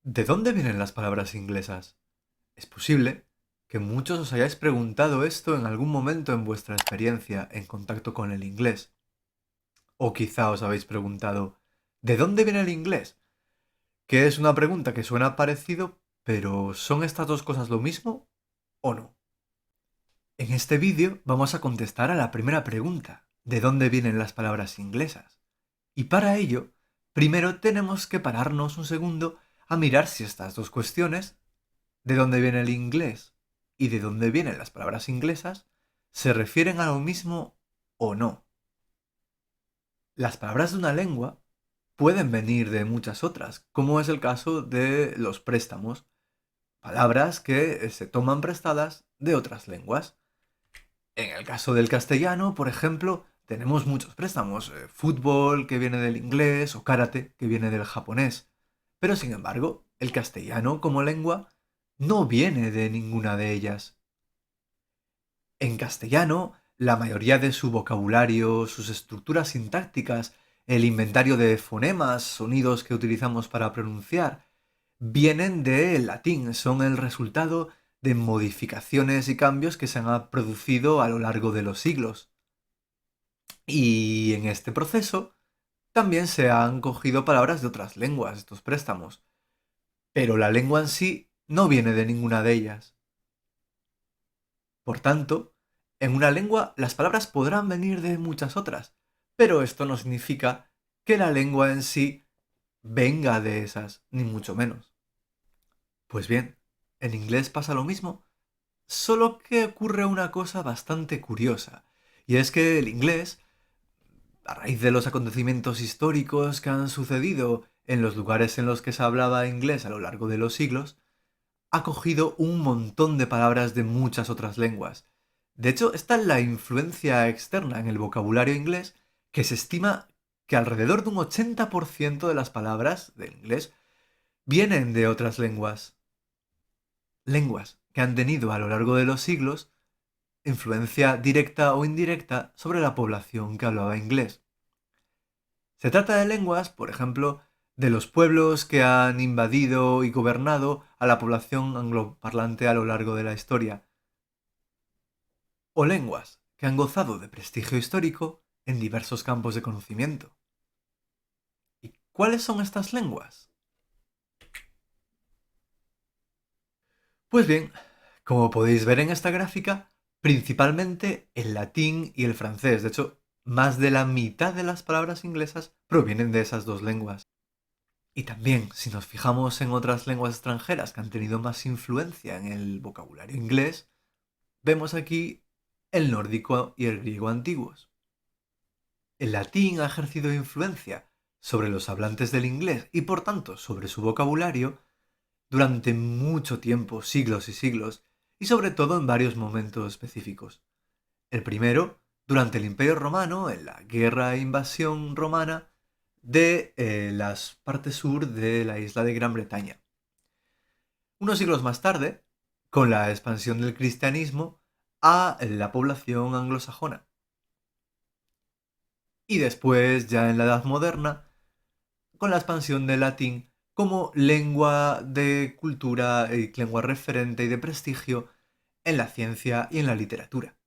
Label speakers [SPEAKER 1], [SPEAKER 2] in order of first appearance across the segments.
[SPEAKER 1] ¿De dónde vienen las palabras inglesas? Es posible que muchos os hayáis preguntado esto en algún momento en vuestra experiencia en contacto con el inglés. O quizá os habéis preguntado, ¿de dónde viene el inglés? Que es una pregunta que suena parecido, pero ¿son estas dos cosas lo mismo o no? En este vídeo vamos a contestar a la primera pregunta, ¿de dónde vienen las palabras inglesas? Y para ello, primero tenemos que pararnos un segundo a mirar si estas dos cuestiones, de dónde viene el inglés y de dónde vienen las palabras inglesas, se refieren a lo mismo o no. Las palabras de una lengua pueden venir de muchas otras, como es el caso de los préstamos, palabras que se toman prestadas de otras lenguas. En el caso del castellano, por ejemplo, tenemos muchos préstamos, fútbol que viene del inglés o karate que viene del japonés. Pero sin embargo, el castellano como lengua no viene de ninguna de ellas. En castellano, la mayoría de su vocabulario, sus estructuras sintácticas, el inventario de fonemas, sonidos que utilizamos para pronunciar, vienen del latín, son el resultado de modificaciones y cambios que se han producido a lo largo de los siglos. Y en este proceso también se han cogido palabras de otras lenguas, estos préstamos, pero la lengua en sí no viene de ninguna de ellas. Por tanto, en una lengua las palabras podrán venir de muchas otras, pero esto no significa que la lengua en sí venga de esas, ni mucho menos. Pues bien, en inglés pasa lo mismo, solo que ocurre una cosa bastante curiosa, y es que el inglés, a raíz de los acontecimientos históricos que han sucedido en los lugares en los que se hablaba inglés a lo largo de los siglos, ha cogido un montón de palabras de muchas otras lenguas. De hecho, está la influencia externa en el vocabulario inglés, que se estima que alrededor de un 80% de las palabras del inglés vienen de otras lenguas. Lenguas que han tenido a lo largo de los siglos influencia directa o indirecta sobre la población que hablaba inglés. Se trata de lenguas, por ejemplo, de los pueblos que han invadido y gobernado a la población angloparlante a lo largo de la historia, o lenguas que han gozado de prestigio histórico en diversos campos de conocimiento. ¿Y cuáles son estas lenguas? Pues bien, como podéis ver en esta gráfica, principalmente el latín y el francés. De hecho, más de la mitad de las palabras inglesas provienen de esas dos lenguas. Y también, si nos fijamos en otras lenguas extranjeras que han tenido más influencia en el vocabulario inglés, vemos aquí el nórdico y el griego antiguos. El latín ha ejercido influencia sobre los hablantes del inglés y por tanto sobre su vocabulario durante mucho tiempo, siglos y siglos, y sobre todo en varios momentos específicos. El primero, durante el Imperio Romano, en la guerra e invasión romana de las partes sur de la isla de Gran Bretaña. Unos siglos más tarde, con la expansión del cristianismo a la población anglosajona. Y después, ya en la Edad Moderna, con la expansión del latín como lengua de cultura y lengua referente y de prestigio en la ciencia y en la literatura.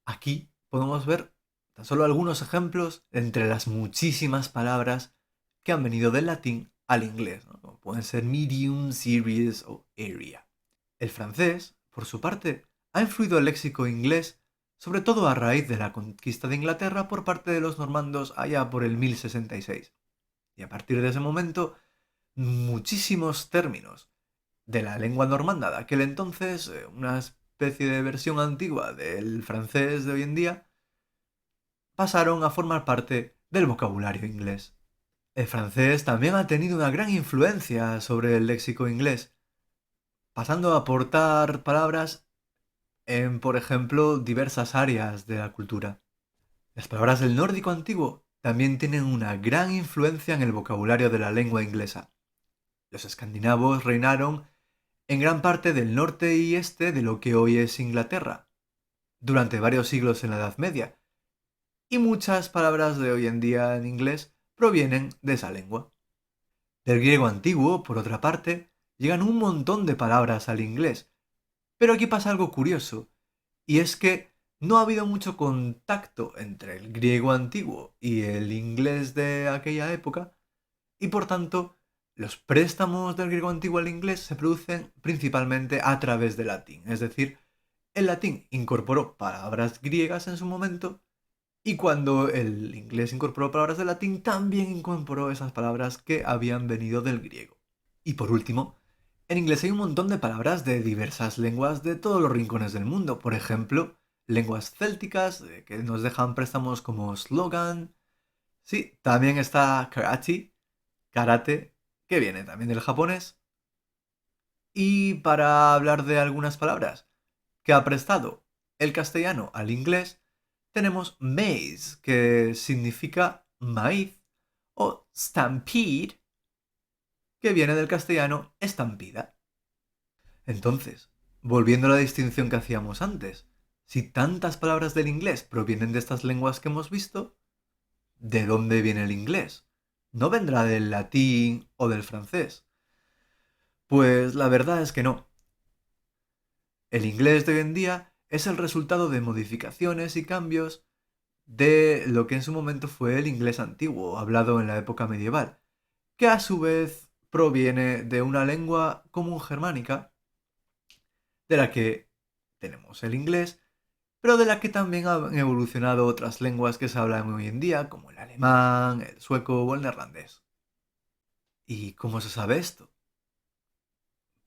[SPEAKER 1] Aquí podemos ver tan solo algunos ejemplos entre las muchísimas palabras que han venido del latín al inglés, ¿no? Como pueden ser medium, series o area. El francés, por su parte, ha influido el léxico inglés, sobre todo a raíz de la conquista de Inglaterra por parte de los normandos allá por el 1066. Y a partir de ese momento, muchísimos términos de la lengua normanda de aquel entonces, una especie de versión antigua del francés de hoy en día, pasaron a formar parte del vocabulario inglés. El francés también ha tenido una gran influencia sobre el léxico inglés, pasando a aportar palabras en, por ejemplo, diversas áreas de la cultura. Las palabras del nórdico antiguo también tienen una gran influencia en el vocabulario de la lengua inglesa. Los escandinavos reinaron en gran parte del norte y este de lo que hoy es Inglaterra, durante varios siglos en la Edad Media, y muchas palabras de hoy en día en inglés provienen de esa lengua. Del griego antiguo, por otra parte, llegan un montón de palabras al inglés. Pero aquí pasa algo curioso, y es que no ha habido mucho contacto entre el griego antiguo y el inglés de aquella época, y por tanto, los préstamos del griego antiguo al inglés se producen principalmente a través del latín. Es decir, el latín incorporó palabras griegas en su momento y cuando el inglés incorporó palabras del latín, también incorporó esas palabras que habían venido del griego. Y por último, en inglés hay un montón de palabras de diversas lenguas de todos los rincones del mundo. Por ejemplo, lenguas célticas que nos dejan préstamos como slogan. Sí, también está karate, que viene también del japonés. Y para hablar de algunas palabras que ha prestado el castellano al inglés, tenemos maize, que significa maíz, o stampede, que viene del castellano estampida. Entonces, volviendo a la distinción que hacíamos antes, si tantas palabras del inglés provienen de estas lenguas que hemos visto, ¿de dónde viene el inglés? ¿No vendrá del latín o del francés? Pues la verdad es que no. El inglés de hoy en día es el resultado de modificaciones y cambios de lo que en su momento fue el inglés antiguo, hablado en la época medieval, que a su vez proviene de una lengua común germánica, de la que tenemos el inglés, pero de la que también han evolucionado otras lenguas que se hablan hoy en día, como el alemán, el sueco o el neerlandés. ¿Y cómo se sabe esto?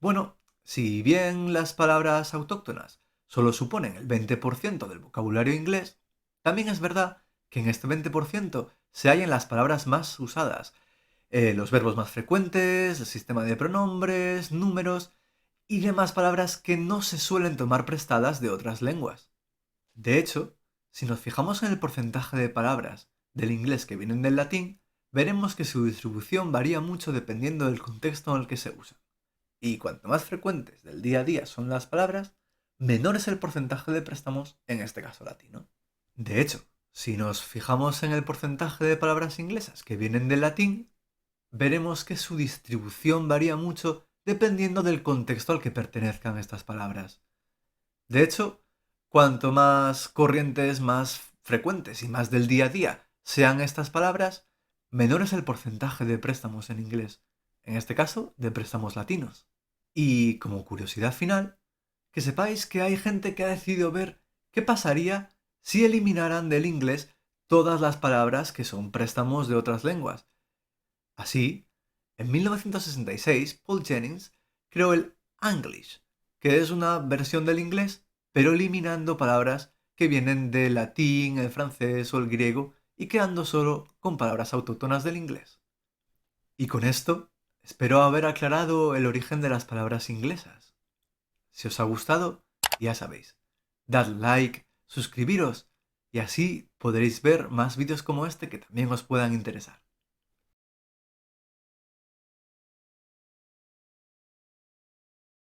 [SPEAKER 1] Bueno, si bien las palabras autóctonas solo suponen el 20% del vocabulario inglés, también es verdad que en este 20% se hallan las palabras más usadas, los verbos más frecuentes, el sistema de pronombres, números y demás palabras que no se suelen tomar prestadas de otras lenguas. De hecho, si nos fijamos en el porcentaje de palabras del inglés que vienen del latín, veremos que su distribución varía mucho dependiendo del contexto en el que se usa. Y cuanto más frecuentes del día a día son las palabras, menor es el porcentaje de préstamos, en este caso latino. De hecho, si nos fijamos en el porcentaje de palabras inglesas que vienen del latín, veremos que su distribución varía mucho dependiendo del contexto al que pertenezcan estas palabras. De hecho, cuanto más corrientes, más frecuentes y más del día a día sean estas palabras, menor es el porcentaje de préstamos en inglés, en este caso de préstamos latinos. Y como curiosidad final, que sepáis que hay gente que ha decidido ver qué pasaría si eliminaran del inglés todas las palabras que son préstamos de otras lenguas. Así, en 1966, Paul Jennings creó el Anglish, que es una versión del inglés, pero eliminando palabras que vienen del latín, el francés o el griego y quedando solo con palabras autóctonas del inglés. Y con esto, espero haber aclarado el origen de las palabras inglesas. Si os ha gustado, ya sabéis, dad like, suscribiros y así podréis ver más vídeos como este que también os puedan interesar.